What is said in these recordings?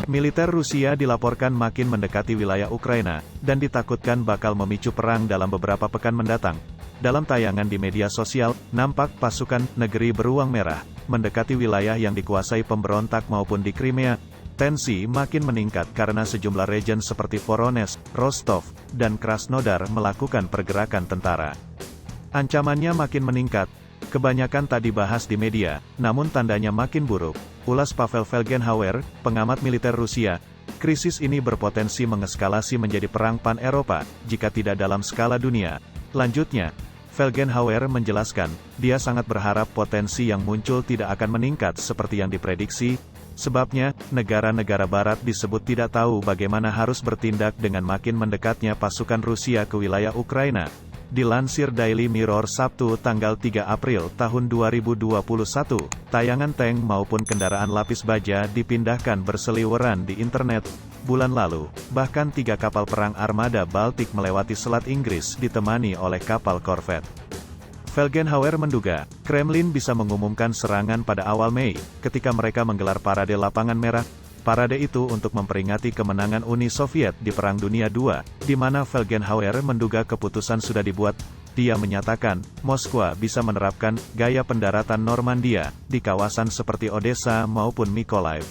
Militer Rusia dilaporkan makin mendekati wilayah Ukraina, dan ditakutkan bakal memicu perang dalam beberapa pekan mendatang. Dalam tayangan di media sosial, nampak pasukan negeri beruang merah mendekati wilayah yang dikuasai pemberontak maupun di Crimea. Tensi makin meningkat karena sejumlah region seperti Voronezh, Rostov, dan Krasnodar melakukan pergerakan tentara. Ancamannya makin meningkat. Kebanyakan tak dibahas di media, namun tandanya makin buruk. Ulas Pavel Felgenhauer, pengamat militer Rusia, krisis ini berpotensi mengeskalasi menjadi perang pan-Eropa, jika tidak dalam skala dunia. Lanjutnya, Felgenhauer menjelaskan, dia sangat berharap potensi yang muncul tidak akan meningkat seperti yang diprediksi. Sebabnya, negara-negara barat disebut tidak tahu bagaimana harus bertindak dengan makin mendekatnya pasukan Rusia ke wilayah Ukraina. Dilansir Daily Mirror Sabtu tanggal 3 April tahun 2021, tayangan tank maupun kendaraan lapis baja dipindahkan berseliweran di internet. Bulan lalu, bahkan 3 kapal perang armada Baltik melewati Selat Inggris ditemani oleh kapal korvet. Felgenhauer menduga, Kremlin bisa mengumumkan serangan pada awal Mei, ketika mereka menggelar parade Lapangan Merah. Parade itu untuk memperingati kemenangan Uni Soviet di Perang Dunia II, di mana Felgenhauer menduga keputusan sudah dibuat. Dia menyatakan, Moskwa bisa menerapkan gaya pendaratan Normandia di kawasan seperti Odessa maupun Mykolaiv.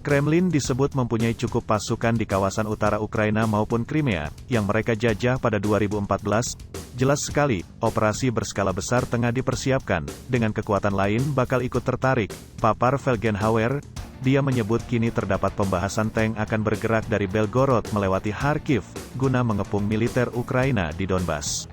Kremlin disebut mempunyai cukup pasukan di kawasan utara Ukraina maupun Crimea, yang mereka jajah pada 2014. Jelas sekali, operasi berskala besar tengah dipersiapkan, dengan kekuatan lain bakal ikut tertarik, papar Felgenhauer. Dia menyebut kini terdapat pembahasan tank akan bergerak dari Belgorod melewati Kharkiv, guna mengepung militer Ukraina di Donbas.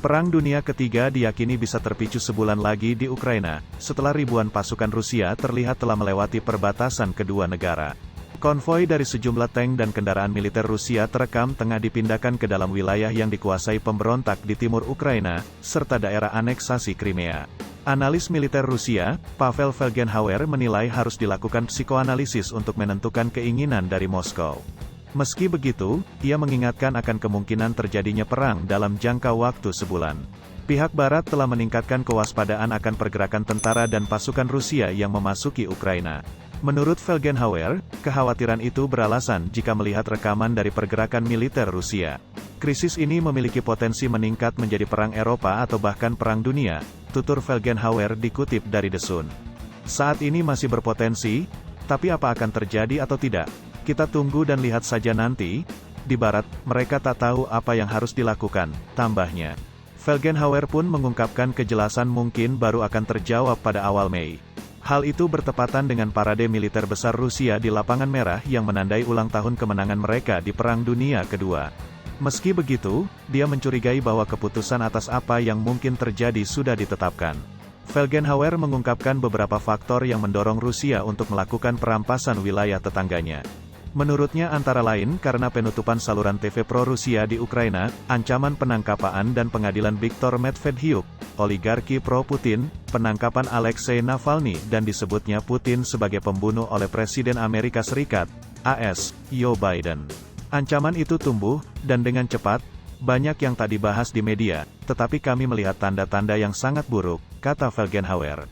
Perang Dunia Ketiga diyakini bisa terpicu sebulan lagi di Ukraina, setelah ribuan pasukan Rusia terlihat telah melewati perbatasan kedua negara. Konvoi dari sejumlah tank dan kendaraan militer Rusia terekam tengah dipindahkan ke dalam wilayah yang dikuasai pemberontak di timur Ukraina, serta daerah aneksasi Crimea. Analis militer Rusia, Pavel Felgenhauer menilai harus dilakukan psikoanalisis untuk menentukan keinginan dari Moskow. Meski begitu, ia mengingatkan akan kemungkinan terjadinya perang dalam jangka waktu sebulan. Pihak Barat telah meningkatkan kewaspadaan akan pergerakan tentara dan pasukan Rusia yang memasuki Ukraina. Menurut Felgenhauer, kekhawatiran itu beralasan jika melihat rekaman dari pergerakan militer Rusia. Krisis ini memiliki potensi meningkat menjadi perang Eropa atau bahkan perang dunia, tutur Felgenhauer dikutip dari The Sun. Saat ini masih berpotensi, tapi apa akan terjadi atau tidak? Kita tunggu dan lihat saja nanti. Di Barat, mereka tak tahu apa yang harus dilakukan, tambahnya. Felgenhauer pun mengungkapkan kejelasan mungkin baru akan terjawab pada awal Mei. Hal itu bertepatan dengan parade militer besar Rusia di Lapangan Merah yang menandai ulang tahun kemenangan mereka di Perang Dunia Kedua. Meski begitu, dia mencurigai bahwa keputusan atas apa yang mungkin terjadi sudah ditetapkan. Felgenhauer mengungkapkan beberapa faktor yang mendorong Rusia untuk melakukan perampasan wilayah tetangganya. Menurutnya antara lain karena penutupan saluran TV pro-Rusia di Ukraina, ancaman penangkapan dan pengadilan Viktor Medvedchuk, oligarki pro-Putin, penangkapan Alexei Navalny dan disebutnya Putin sebagai pembunuh oleh Presiden Amerika Serikat, AS, Joe Biden. Ancaman itu tumbuh, dan dengan cepat, banyak yang tak dibahas di media, tetapi kami melihat tanda-tanda yang sangat buruk, kata Felgenhauer.